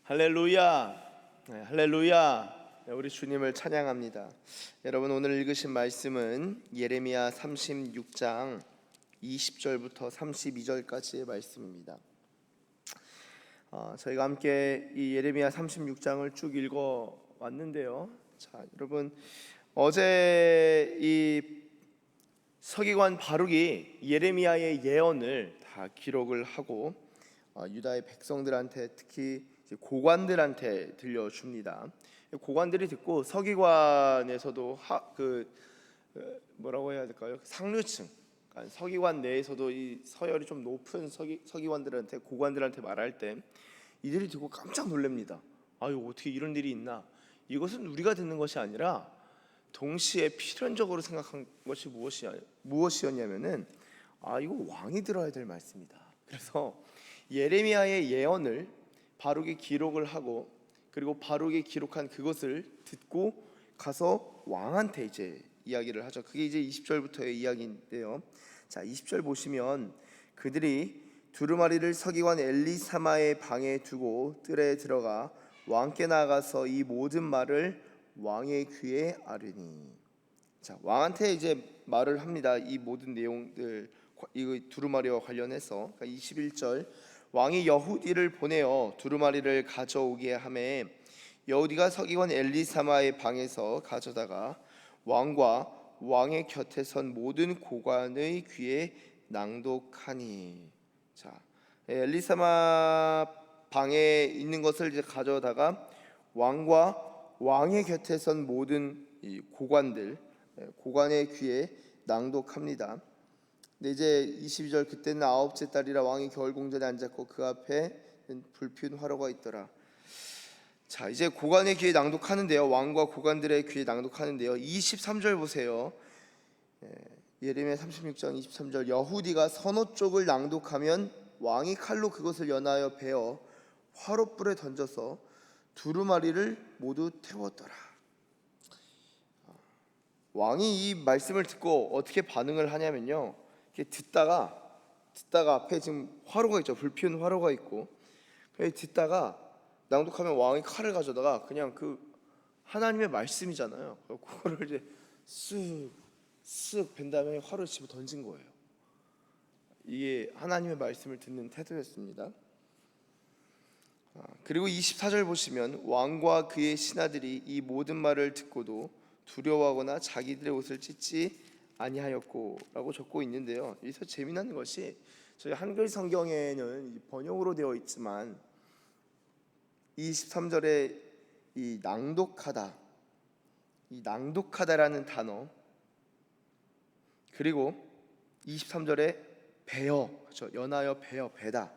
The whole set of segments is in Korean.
할렐루야. 네, 할렐루야. 네, 우리 주님을 찬양합니다. 여러분, 오늘 읽으신 말씀은 예레미야 36장 20절부터 32절까지의 말씀입니다. 저희가 함께 이 예레미야 36장을 쭉 읽어 왔는데요. 자, 여러분, 어제 이 서기관 바룩이 예레미야의 예언을 다 기록을 하고 유다의 백성들한테, 특히 고관들한테 들려줍니다. 고관들이 듣고 서기관에서도 뭐라고 해야 될까요? 상류층, 그러니까 서기관 내에서도 이 서열이 좀 높은 서기관들한테, 고관들한테 말할 때 이들이 듣고 깜짝 놀랍니다. 아유, 어떻게 이런 일이 있나? 이것은 우리가 듣는 것이 아니라 동시에 필연적으로 생각한 것이 무엇이었냐면은 이거 왕이 들어야 될 말씀이다. 그래서 예레미야의 예언을 바룩이 기록을 하고, 그리고 바룩이 기록한 그것을 듣고 가서 왕한테 이제 이야기를 하죠. 그게 이제 20절부터의 이야기인데요. 자, 20절 보시면 그들이 두루마리를 서기관 엘리사마의 방에 두고 뜰에 들어가 왕께 나가서 이 모든 말을 왕의 귀에 아뢰니. 자, 왕한테 이제 말을 합니다. 이 모든 내용들, 이 두루마리와 관련해서. 그러니까 21절, 왕이 여후디를 보내어 두루마리를 가져오게 하매 여후디가 서기관 엘리사마의 방에서 가져다가 왕과 왕의 곁에 선 모든 고관의 귀에 낭독하니. 자, 엘리사마 방에 있는 것을 이제 가져다가 왕과 왕의 곁에 선 모든 이 고관의 귀에 낭독합니다. 근데 이제 22절, 그때는 9째 달이라 왕이 겨울 공전에 앉았고 그 앞에 불피운 화로가 있더라. 자, 이제 고관의 귀에 낭독하는데요. 왕과 고관들의 귀에 낭독하는데요. 23절 보세요. 예레미야 36장 23절, 여후디가 서너 쪽을 낭독하면 왕이 칼로 그것을 연하여 베어 화롯불에 던져서 두루마리를 모두 태웠더라. 왕이 이 말씀을 듣고 어떻게 반응을 하냐면요, 듣다가 앞에 지금 화로가 있죠. 불피운 화로가 있고, 듣다가 낭독하면 왕이 칼을 가져다가 그냥 그 하나님의 말씀이잖아요. 그거를 이제 쓱 벤 다음에 화로에 집어 던진 거예요. 이게 하나님의 말씀을 듣는 태도였습니다. 그리고 24절 보시면 왕과 그의 신하들이 이 모든 말을 듣고도 두려워하거나 자기들의 옷을 찢지 아니하였고라고 적고 있는데요. 여기서 재미난 것이, 저희 한글 성경에는 번역으로 되어 있지만 23절에 이 낭독하다라는 단어, 그리고 23절에 베어, 그렇죠? 연하여 베다,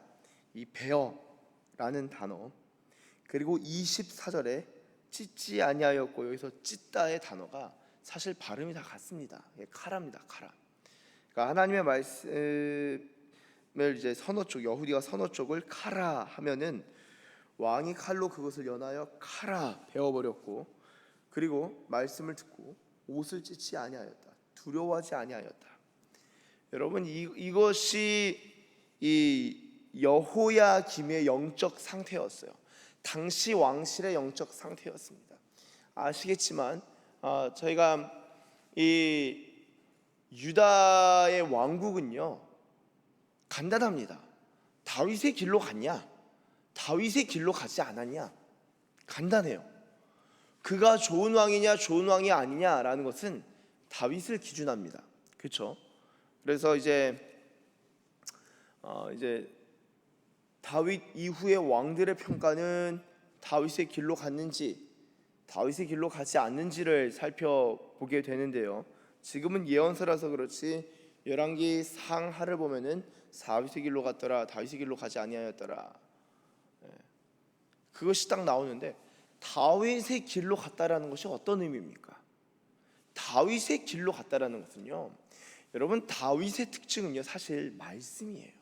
이 베어라는 단어, 그리고 24절에 찢지 아니하였고, 여기서 찢다의 단어가 사실 발음이 다 같습니다. 카라입니다. 카라. 그러니까 하나님의 말씀을 이제 서너 쪽, 여후디가 서너 쪽을 카라 하면은 왕이 칼로 그것을 연하여 카라 베어버렸고, 그리고 말씀을 듣고 옷을 찢지 아니하였다, 두려워하지 아니하였다. 여러분, 이것이 이 여호야김의 영적 상태였어요. 당시 왕실의 영적 상태였습니다. 아시겠지만 저희가 이 유다의 왕국은요 간단합니다. 다윗의 길로 갔냐, 다윗의 길로 가지 않았냐, 간단해요. 그가 좋은 왕이냐 좋은 왕이 아니냐라는 것은 다윗을 기준합니다. 그렇죠? 그래서 이제 다윗 이후의 왕들의 평가는 다윗의 길로 갔는지 다윗의 길로 가지 않는지를 살펴보게 되는데요. 지금은 예언서라서 그렇지 열왕기 상하를 보면은 다윗의 길로 갔더라, 다윗의 길로 가지 아니하였더라, 그것이 딱 나오는데, 다윗의 길로 갔다라는 것이 어떤 의미입니까? 다윗의 길로 갔다라는 것은요, 여러분, 다윗의 특징은요 사실 말씀이에요.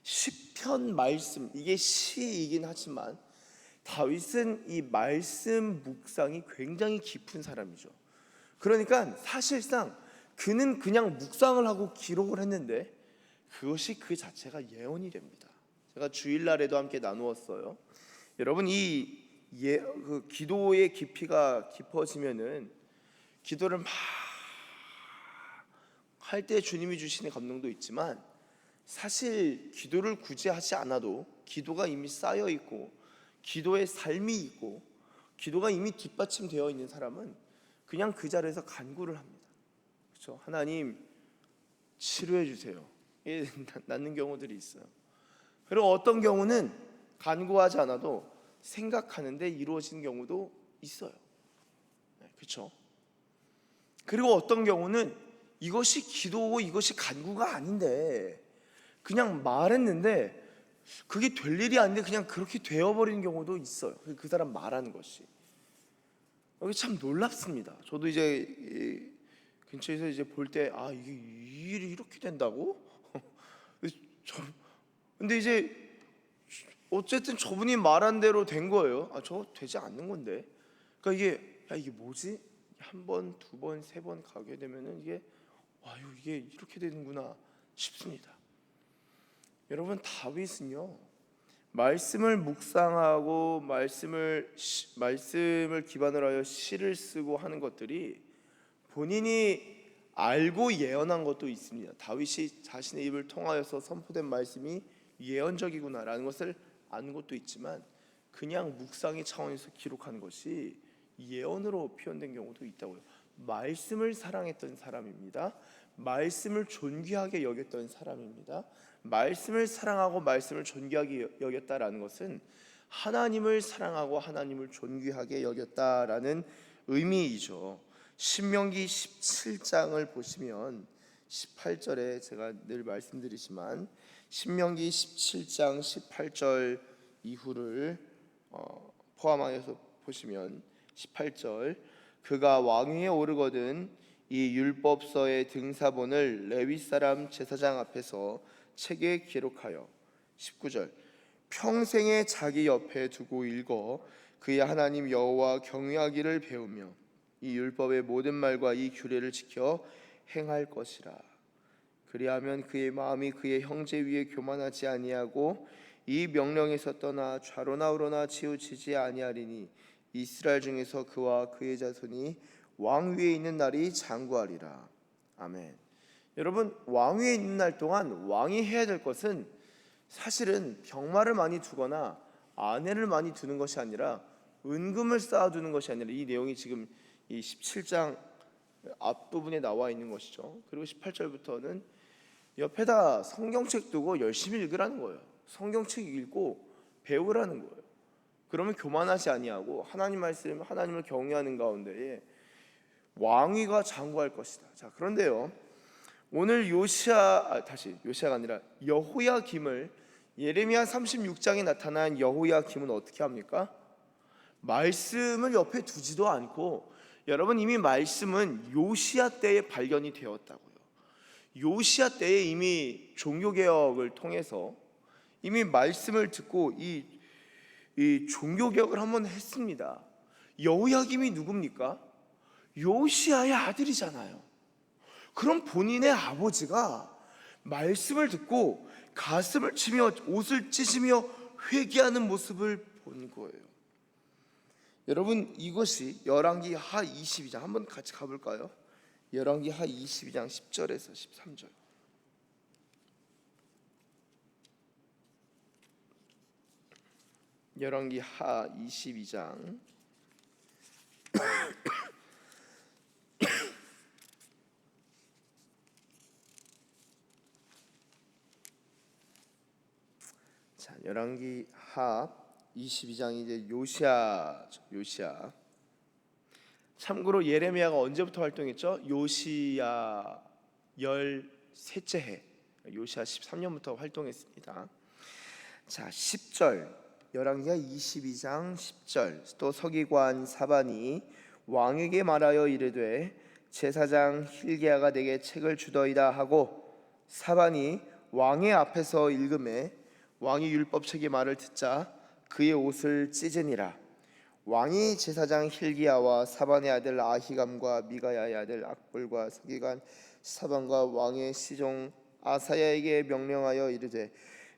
시편 말씀, 이게 시이긴 하지만 다윗은 이 말씀 묵상이 굉장히 깊은 사람이죠. 그러니까 사실상 그는 그냥 묵상을 하고 기록을 했는데 그것이 그 자체가 예언이 됩니다. 제가 주일날에도 함께 나누었어요. 여러분 그 기도의 깊이가 깊어지면은 기도를 막 할 때 주님이 주시는 감동도 있지만 사실 기도를 굳이 하지 않아도 기도가 이미 쌓여 있고 기도의 삶이 있고 기도가 이미 뒷받침되어 있는 사람은 그냥 그 자리에서 간구를 합니다. 그렇죠? 하나님 치료해 주세요. 이게 낫는 경우들이 있어요. 그리고 어떤 경우는 간구하지 않아도 생각하는데 이루어지는 경우도 있어요. 그렇죠? 그리고 어떤 경우는 이것이 기도고 이것이 간구가 아닌데 그냥 말했는데 그게 될 일이 아닌데 그냥 그렇게 되어버리는 경우도 있어요. 그 사람 말하는 것이. 이게 참 놀랍습니다. 저도 이제 근처에서 이제 볼 때 이게 이 일이 이렇게 된다고? 근데 이제 어쨌든 저분이 말한 대로 된 거예요. 저거 되지 않는 건데. 그러니까 이게 뭐지? 한 번, 두 번, 세 번 가게 되면은 이게 이렇게 되는구나 싶습니다. 여러분 다윗은요 말씀을 묵상하고 말씀을 기반으로 하여 시를 쓰고 하는 것들이 본인이 알고 예언한 것도 있습니다. 다윗이 자신의 입을 통하여서 선포된 말씀이 예언적이구나라는 것을 아는 것도 있지만 그냥 묵상의 차원에서 기록한 것이 예언으로 표현된 경우도 있다고요. 말씀을 사랑했던 사람입니다. 말씀을 존귀하게 여겼던 사람입니다. 말씀을 사랑하고 말씀을 존귀하게 여겼다라는 것은 하나님을 사랑하고 하나님을 존귀하게 여겼다라는 의미이죠. 신명기 17장을 보시면 18절에 제가 늘 말씀드리지만 신명기 17장 18절 이후를 포함하여서 보시면 18절 그가 왕위에 오르거든 이 율법서의 등사본을 레위 사람 제사장 앞에서 책에 기록하여 19절 평생에 자기 옆에 두고 읽어 그의 하나님 여호와 경외하기를 배우며 이 율법의 모든 말과 이 규례를 지켜 행할 것이라. 그리하면 그의 마음이 그의 형제 위에 교만하지 아니하고 이 명령에서 떠나 좌로나 우로나 치우치지 아니하리니 이스라엘 중에서 그와 그의 자손이 왕 위에 있는 날이 장구하리라. 아멘. 여러분 왕 위에 있는 날 동안 왕이 해야 될 것은 사실은 병마를 많이 두거나 아내를 많이 두는 것이 아니라 은금을 쌓아두는 것이 아니라 이 내용이 지금 이 17장 앞부분에 나와 있는 것이죠. 그리고 18절부터는 옆에다 성경책 두고 열심히 읽으라는 거예요. 성경책 읽고 배우라는 거예요. 그러면 교만하지 아니하고 하나님 말씀, 하나님을 경외하는 가운데에 왕위가 장구할 것이다. 자, 그런데요. 오늘 요시아가 아니라 여호야김을 예레미야 36장에 나타난 여호야김은 어떻게 합니까? 말씀을 옆에 두지도 않고 여러분 이미 말씀은 요시야 때에 발견이 되었다고요. 요시야 때에 이미 종교개혁을 통해서 이미 말씀을 듣고 이 종교개혁을 한번 했습니다. 여호야김이 누굽니까? 요시야의 아들이잖아요. 그럼 본인의 아버지가 말씀을 듣고 가슴을 치며 옷을 찢으며 회개하는 모습을 본 거예요. 여러분 이것이 열왕기 하 22장 한번 같이 가볼까요? 열왕기 하 22장 10절에서 13절. 열왕기 하 22장 자, 열왕기 하 22장이 이제 요시야. 참고로 예레미야가 언제부터 활동했죠? 요시야 13째 해 요시야 13년부터 활동했습니다. 자, 10절 열왕기하 22장 10절 또 서기관 사반이 왕에게 말하여 이르되 제사장 hil기야가 내게 책을 주더이다 하고 사반이 왕의 앞에서 읽음에 왕이 율법책의 말을 듣자 그의 옷을 찢으니라. 왕이 제사장 hil기야와 사반의 아들 아히감과 미가야의 아들 악볼과 서기관 사반과 왕의 시종 아사야에게 명령하여 이르되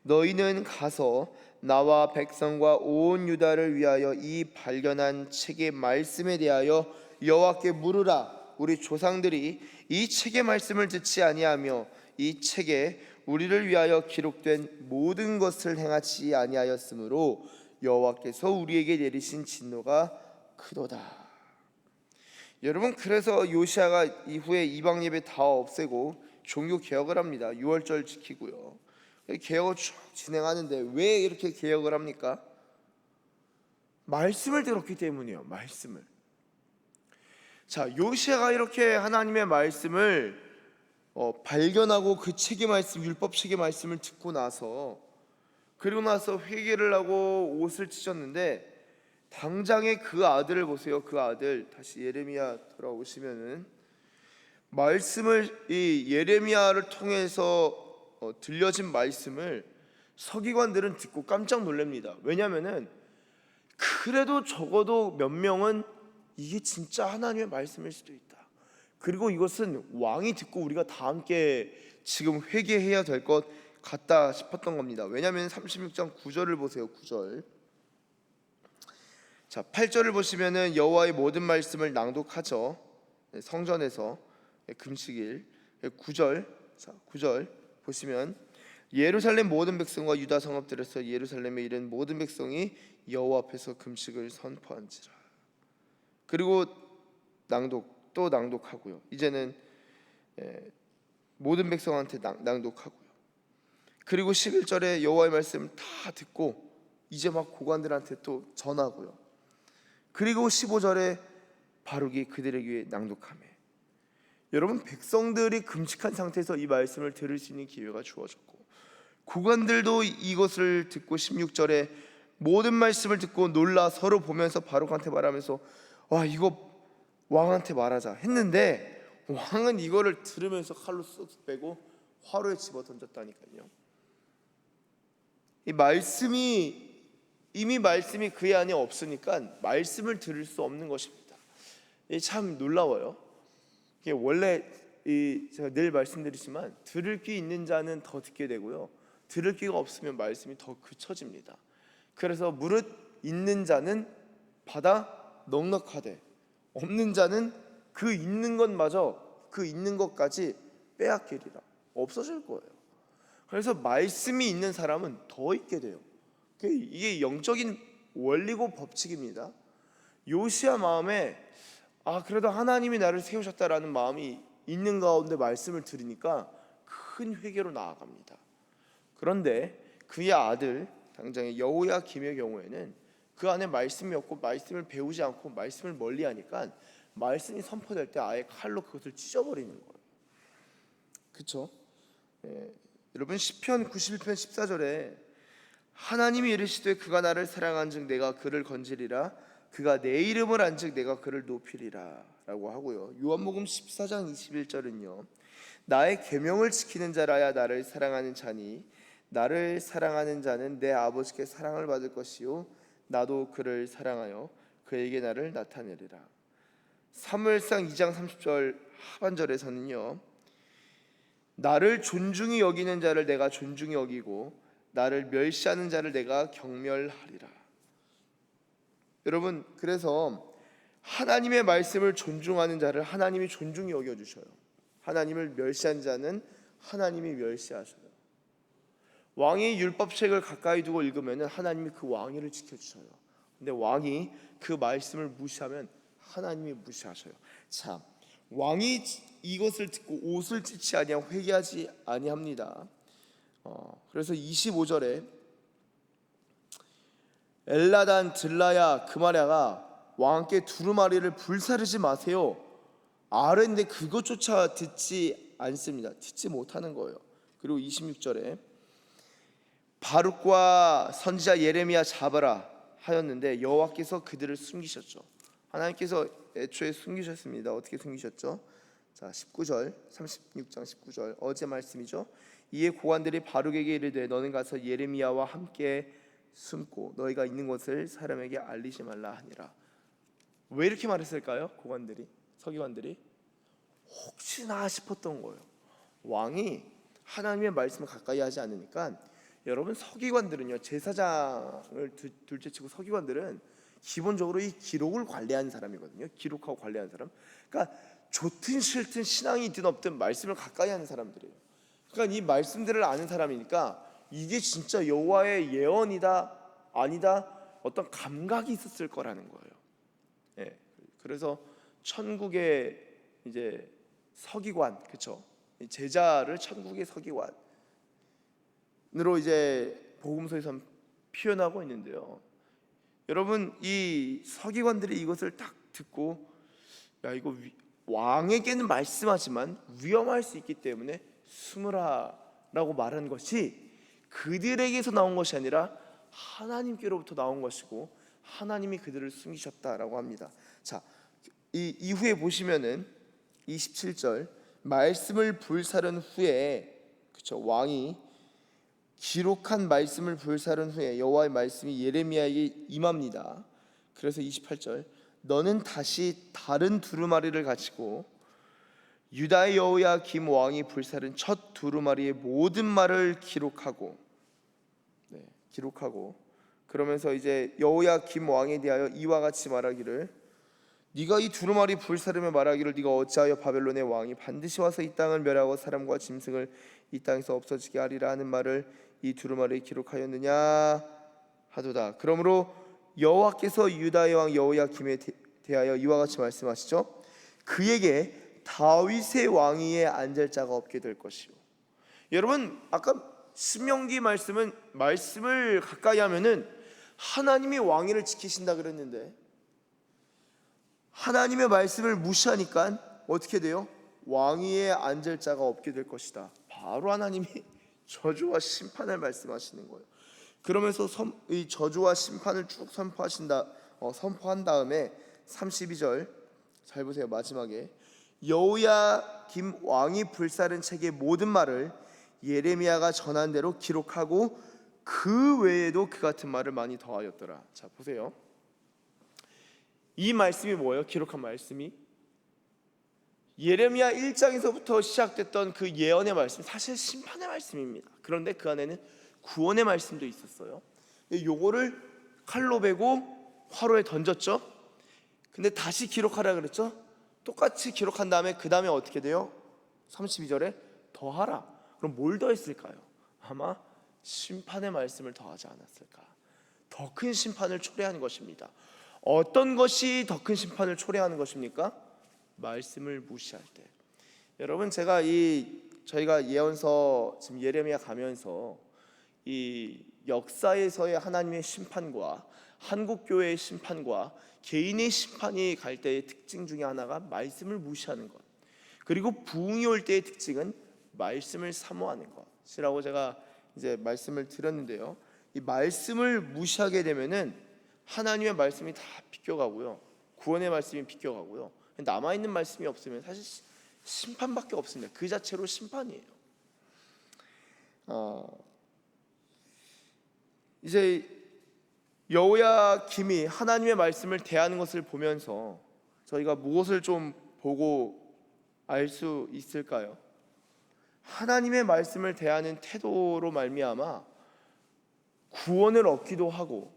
너희는 가서 나와 백성과 온 유다를 위하여 이 발견한 책의 말씀에 대하여 여호와께 물으라. 우리 조상들이 이 책의 말씀을 듣지 아니하며 이 책에 우리를 위하여 기록된 모든 것을 행하지 아니하였으므로 여호와께서 우리에게 내리신 진노가 크도다. 여러분, 그래서 요시아가 이후에 이방 예배 다 없애고 종교 개혁을 합니다. 유월절 지키고요. 개혁을 쭉 진행하는데 왜 이렇게 개혁을 합니까? 말씀을 들었기 때문이에요. 말씀을. 자, 요시아가 이렇게 하나님의 말씀을 발견하고 그 책의 말씀, 율법 책의 말씀을 듣고 나서, 그리고 나서 회개를 하고 옷을 찢었는데, 당장에 그 아들을 보세요. 그 아들, 다시 예레미야 돌아오시면은 말씀을, 이 예레미야를 통해서 들려진 말씀을 서기관들은 듣고 깜짝 놀랍니다. 왜냐하면은 그래도 적어도 몇 명은 이게 진짜 하나님의 말씀일 수도 있다. 그리고 이것은 왕이 듣고 우리가 다 함께 지금 회개해야 될 것 같다 싶었던 겁니다. 왜냐하면 36장 9절을 보세요. 9절. 자, 8절을 보시면은 여호와의 모든 말씀을 낭독하죠. 성전에서 금식일. 9절. 자, 9절 보시면 예루살렘 모든 백성과 유다 성읍들에서 예루살렘에 이른 모든 백성이 여호와 앞에서 금식을 선포한지라. 그리고 또 낭독하고요. 이제는 모든 백성한테 낭독하고요. 그리고 11절에 여호와의 말씀 다 듣고 이제 막 고관들한테 또 전하고요. 그리고 15절에 바룩이 그들에게 위해 낭독하며. 여러분, 백성들이 금식한 상태에서 이 말씀을 들을 수 있는 기회가 주어졌고, 고관들도 이것을 듣고 16절에 모든 말씀을 듣고 놀라 서로 보면서 바룩한테 말하면서 와, 이거 왕한테 말하자 했는데, 왕은 이거를 들으면서 칼로 쓱 빼고 화로에 집어 던졌다니까요. 이 말씀이 이미 말씀이 그의 안에 없으니까 말씀을 들을 수 없는 것입니다. 참 놀라워요. 이게 원래 제가 늘 말씀드리지만 들을 귀 있는 자는 더 듣게 되고요, 들을 귀가 없으면 말씀이 더 그쳐집니다. 그래서 무릇 있는 자는 받아 넉넉하되 없는 자는 그 있는 것마저 그 있는 것까지 빼앗기리라. 없어질 거예요. 그래서 말씀이 있는 사람은 더 있게 돼요. 이게 영적인 원리고 법칙입니다. 요시야 마음에 그래도 하나님이 나를 세우셨다라는 마음이 있는 가운데 말씀을 들으니까 큰 회개로 나아갑니다. 그런데 그의 아들 당장의 여호야김의 경우에는 그 안에 말씀이 없고 말씀을 배우지 않고 말씀을 멀리하니까 말씀이 선포될 때 아예 칼로 그것을 찢어버리는 거예요. 그렇죠? 여러분, 시편 91편 14절에 하나님이 이르시되 그가 나를 사랑한즉 내가 그를 건지리라, 그가 내 이름을 안즉 내가 그를 높이리라 라고 하고요. 요한복음 14장 21절은요, 나의 계명을 지키는 자라야 나를 사랑하는 자니 나를 사랑하는 자는 내 아버지께 사랑을 받을 것이요 나도 그를 사랑하여 그에게 나를 나타내리라. 사무엘상 2장 30절 하반절에서는요, 나를 존중히 여기는 자를 내가 존중히 여기고 나를 멸시하는 자를 내가 경멸하리라. 여러분, 그래서 하나님의 말씀을 존중하는 자를 하나님이 존중히 여겨주셔요. 하나님을 멸시한 자는 하나님이 멸시하셔요. 왕이 율법책을 가까이 두고 읽으면 하나님이 그 왕위를 지켜주셔요. 근데 왕이 그 말씀을 무시하면 하나님이 무시하셔요. 자, 왕이 이것을 듣고 옷을 찢지 아니하고 회개하지 아니합니다. 그래서 25절에 엘라단 들라야 그마랴가 왕께 두루마리를 불사르지 마세요. 아뢰는데 그것조차 듣지 않습니다. 듣지 못하는 거예요. 그리고 26절에 바룩과 선지자 예레미야 잡아라 하였는데 여호와께서 그들을 숨기셨죠. 하나님께서 애초에 숨기셨습니다. 어떻게 숨기셨죠? 자, 19절, 36장 19절 어제 말씀이죠. 이에 고관들이 바룩에게 이르되 너는 가서 예레미야와 함께 숨고 너희가 있는 것을 사람에게 알리지 말라 하니라. 왜 이렇게 말했을까요? 고관들이, 서기관들이 혹시나 싶었던 거예요. 왕이 하나님의 말씀을 가까이 하지 않으니까 여러분 서기관들은요, 제사장을 둘째치고 서기관들은 기본적으로 이 기록을 관리하는 사람이거든요. 기록하고 관리하는 사람. 그러니까 좋든 싫든 신앙이 있든 없든 말씀을 가까이 하는 사람들이에요. 그러니까 이 말씀들을 아는 사람이니까 이게 진짜 여호와의 예언이다 아니다 어떤 감각이 있었을 거라는 거예요. 예. 그래서 천국의 이제 서기관, 그렇죠? 제자를 천국의 서기관으로 이제 복음서에서 표현하고 있는데요. 여러분 이 서기관들이 이것을 딱 듣고 야 이거 왕에게는 말씀하지만 위험할 수 있기 때문에 숨으라라고 말한 것이 그들에게서 나온 것이 아니라 하나님께로부터 나온 것이고 하나님이 그들을 숨기셨다라고 합니다. 자, 이 이후에 보시면은 27절 말씀을 불사른 후에 그렇죠? 왕이 기록한 말씀을 불사른 후에 여호와의 말씀이 예레미야에게 임합니다. 그래서 28절 너는 다시 다른 두루마리를 가지고 유다의 여호야김 왕이 불사른 첫 두루마리의 모든 말을 기록하고 그러면서 이제 여호야김 왕에 대하여 이와 같이 말하기를 네가 이 두루마리 불사름에 말하기를 네가 어찌하여 바벨론의 왕이 반드시 와서 이 땅을 멸하고 사람과 짐승을 이 땅에서 없어지게 하리라 하는 말을 이 두루마리에 기록하였느냐 하도다. 그러므로 여호와께서 유다의 왕 여호야김에 대하여 이와 같이 말씀하시죠. 그에게 다윗의 왕위에 앉을 자가 없게 될 것이요. 여러분 아까 신명기 말씀은 말씀을 가까이 하면은 하나님이 왕위를 지키신다 그랬는데 하나님의 말씀을 무시하니까 어떻게 돼요? 왕위에 앉을 자가 없게 될 것이다. 바로 하나님이 저주와 심판을 말씀하시는 거예요. 그러면서 이 저주와 심판을 쭉 선포한 다음에 32절 잘 보세요. 마지막에 여호야김 왕이 불사른 책의 모든 말을 예레미야가 전한 대로 기록하고 그 외에도 그 같은 말을 많이 더하였더라. 자 보세요. 이 말씀이 뭐예요? 기록한 말씀이 예레미야 1장에서부터 시작됐던 그 예언의 말씀, 사실 심판의 말씀입니다. 그런데 그 안에는 구원의 말씀도 있었어요. 요거를 칼로 베고 화로에 던졌죠. 근데 다시 기록하라 그랬죠. 똑같이 기록한 다음에 그 다음에 어떻게 돼요? 32절에 더하라. 그럼 뭘 더했을까요? 아마 심판의 말씀을 더하지 않았을까. 더 큰 심판을 초래하는 것입니다. 어떤 것이 더 큰 심판을 초래하는 것입니까? 말씀을 무시할 때. 여러분 저희가 예언서 지금 예레미야 가면서 이 역사에서의 하나님의 심판과 한국 교회의 심판과 개인의 심판이 갈 때의 특징 중에 하나가 말씀을 무시하는 것. 그리고 부흥이 올 때의 특징은 말씀을 사모하는 것이라고 제가 이제 말씀을 드렸는데요. 이 말씀을 무시하게 되면은 하나님의 말씀이 다 비껴가고요. 구원의 말씀이 비껴가고요. 남아있는 말씀이 없으면 사실 심판밖에 없습니다. 그 자체로 심판이에요. 이제 여호야김이 하나님의 말씀을 대하는 것을 보면서 저희가 무엇을 좀 보고 알 수 있을까요? 하나님의 말씀을 대하는 태도로 말미암아 구원을 얻기도 하고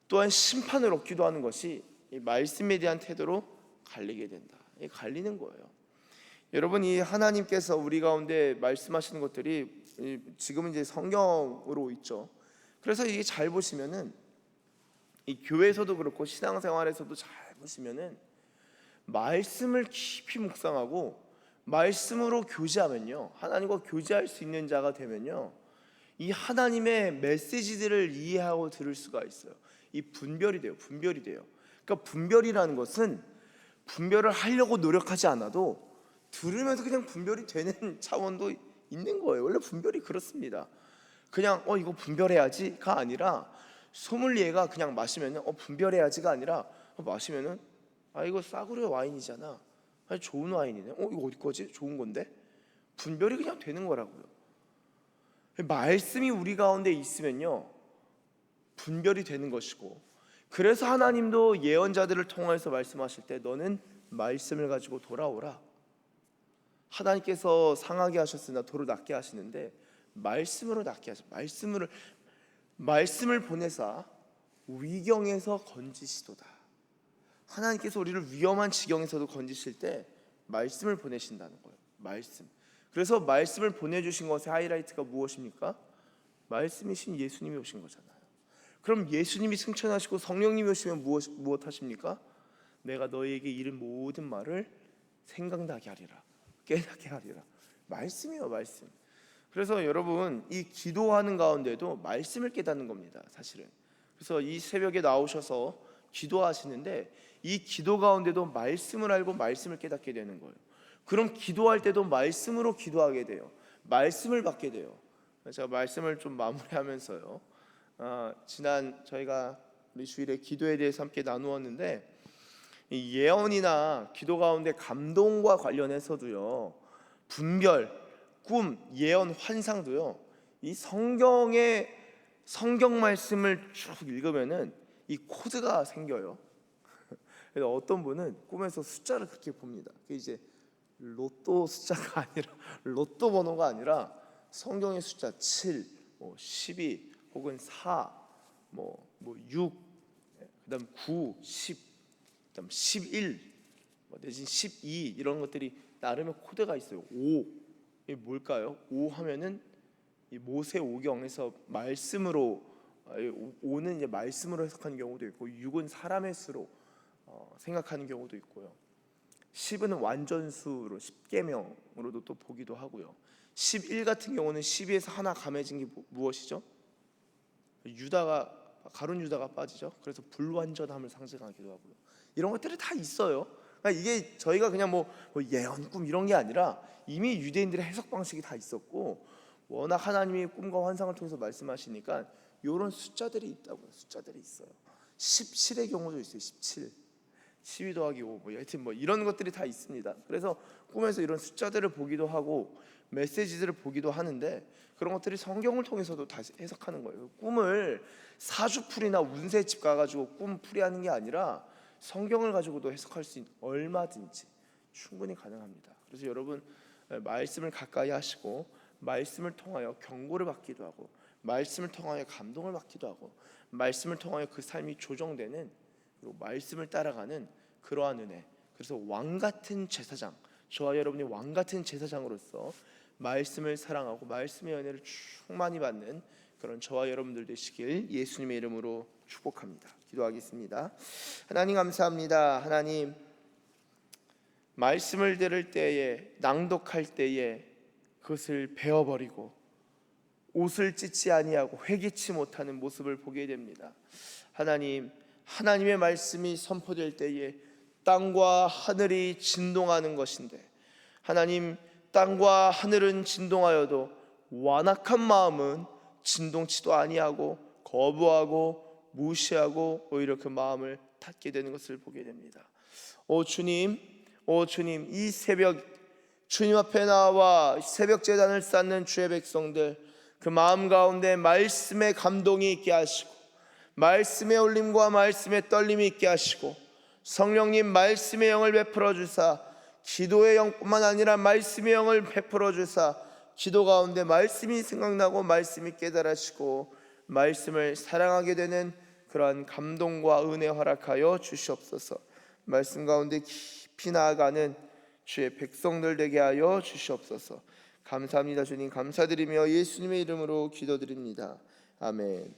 또한 심판을 얻기도 하는 것이 이 말씀에 대한 태도로 갈리게 된다. 갈리는 거예요. 여러분 이 하나님께서 우리 가운데 말씀하시는 것들이 지금은 이제 성경으로 있죠. 그래서 이게 잘 보시면은 이 교회에서도 그렇고 신앙생활에서도 잘 보시면은 말씀을 깊이 묵상하고 말씀으로 교제하면요, 하나님과 교제할 수 있는 자가 되면요, 이 하나님의 메시지들을 이해하고 들을 수가 있어요. 이 분별이 돼요. 그러니까 분별이라는 것은 분별을 하려고 노력하지 않아도 들으면서 그냥 분별이 되는 차원도 있는 거예요. 원래 분별이 그렇습니다. 그냥 이거 분별해야지가 아니라 소믈리에가 그냥 마시면은 분별해야지가 아니라 마시면은 이거 싸구려 와인이잖아. 좋은 와인이네. 이거 어디 거지? 좋은 건데. 분별이 그냥 되는 거라고요. 말씀이 우리 가운데 있으면요, 분별이 되는 것이고, 그래서 하나님도 예언자들을 통해서 말씀하실 때 너는 말씀을 가지고 돌아오라. 하나님께서 상하게 하셨으나 도로 낫게 하시는데 말씀으로 낫게 하죠. 말씀을 보내사 위경에서 건지시도다. 하나님께서 우리를 위험한 지경에서도 건지실 때 말씀을 보내신다는 거예요. 말씀. 그래서 말씀을 보내주신 것의 하이라이트가 무엇입니까? 말씀이신 예수님이 오신 거잖아요. 그럼 예수님이 승천하시고 성령님이 오시면 무엇 하십니까? 내가 너희에게 이른 모든 말을 생각나게 하리라, 깨닫게 하리라. 말씀이요, 말씀. 그래서 여러분, 이 기도하는 가운데도 말씀을 깨닫는 겁니다, 사실은. 그래서 이 새벽에 나오셔서 기도하시는데 이 기도 가운데도 말씀을 알고 말씀을 깨닫게 되는 거예요. 그럼 기도할 때도 말씀으로 기도하게 돼요. 말씀을 받게 돼요. 제가 말씀을 좀 마무리하면서요, 지난 저희가 우리 주일에 기도에 대해서 함께 나누었는데, 이 예언이나 기도 가운데 감동과 관련해서도요, 분별, 꿈, 예언, 환상도요, 이 성경 말씀을 쭉 읽으면은 이 코드가 생겨요. 그래서 어떤 분은 꿈에서 숫자를 그렇게 봅니다. 그게 이제 로또 숫자가 아니라, 로또 번호가 아니라 성경의 숫자 7, 12 혹은 4, 6, 그다음 9, 10, 그다음 11, 내지는 12 이런 것들이 나름의 코드가 있어요. 5, 이게 뭘까요? 5 하면은 이 모세 오경에서 말씀으로, 5는 이제 말씀으로 해석하는 경우도 있고, 6은 사람의 수로 생각하는 경우도 있고요. 10은 완전수로 10계명으로도 또 보기도 하고요. 11 같은 경우는 12에서 하나 감해진 게 무엇이죠? 가룟 유다가 빠지죠. 그래서 불완전함을 상징하기도 하고요. 이런 것들이 다 있어요. 그러니까 이게 저희가 그냥 뭐 예언, 꿈 이런 게 아니라 이미 유대인들의 해석 방식이 다 있었고, 워낙 하나님이 꿈과 환상을 통해서 말씀하시니까 이런 숫자들이 있다고요. 숫자들이 있어요. 17의 경우도 있어요. 17, 12 더하기 5, 하여튼 이런 것들이 다 있습니다. 그래서 꿈에서 이런 숫자들을 보기도 하고 메시지들을 보기도 하는데, 그런 것들이 성경을 통해서도 다시 해석하는 거예요. 꿈을 사주풀이나 운세집 가가지고 꿈 풀이하는 게 아니라 성경을 가지고도 해석할 수 있는, 얼마든지 충분히 가능합니다. 그래서 여러분, 말씀을 가까이 하시고 말씀을 통하여 경고를 받기도 하고, 말씀을 통하여 감동을 받기도 하고, 말씀을 통하여 그 삶이 조정되는, 그리고 말씀을 따라가는 그러한 은혜. 그래서 왕같은 제사장, 저와 여러분이 왕같은 제사장으로서 말씀을 사랑하고 말씀의 은혜를 충만히 받는 그런 저와 여러분들 되시길 예수님의 이름으로 축복합니다. 기도하겠습니다. 하나님 감사합니다. 하나님, 말씀을 들을 때에, 낭독할 때에 그것을 베어버리고 옷을 찢지 아니하고 회개치 못하는 모습을 보게 됩니다. 하나님, 하나님의 말씀이 선포될 때에 땅과 하늘이 진동하는 것인데, 하나님, 땅과 하늘은 진동하여도 완악한 마음은 진동치도 아니하고 거부하고 무시하고 오히려 그 마음을 닫게 되는 것을 보게 됩니다. 오 주님, 이 새벽 주님 앞에 나와 새벽 제단을 쌓는 주의 백성들, 그 마음 가운데 말씀의 감동이 있게 하시고, 말씀의 울림과 말씀의 떨림이 있게 하시고, 성령님 말씀의 영을 베풀어 주사, 기도의 영뿐만 아니라 말씀의 영을 베풀어 주사, 기도 가운데 말씀이 생각나고 말씀이 깨달아지고 말씀을 사랑하게 되는 그러한 감동과 은혜 허락하여 주시옵소서. 말씀 가운데 깊이 나아가는 주의 백성들 되게 하여 주시옵소서. 감사합니다. 주님, 감사드리며 예수님의 이름으로 기도드립니다. 아멘.